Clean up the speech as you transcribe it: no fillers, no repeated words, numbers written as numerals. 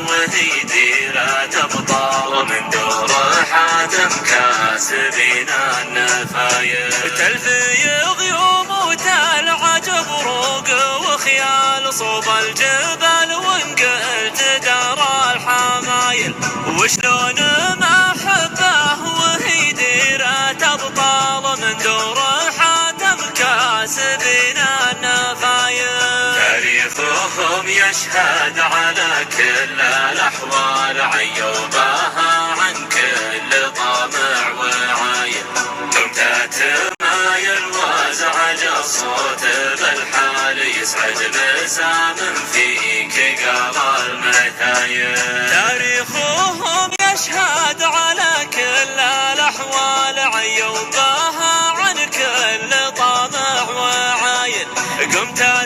وهي ديرة أبطال من دور حاتم كاسبين النفاير. تلفي غيوم وتلعج بروق وخيال صوب الجبال وانقلت دار الحمايل. وشلون ما حبه وهي ديرة أبطال من دور حاتم كاسبين النفاير. تاريخهم يشهد على كل الأحوال عيوبها عن كل طامع وعايل. دمت تمايل وازعج الصوت بالحال يسعد لسان فيك قال المثايل. تاريخهم يشهد على كل الأحوال عيوبها عن كل طامع وعايل. قمت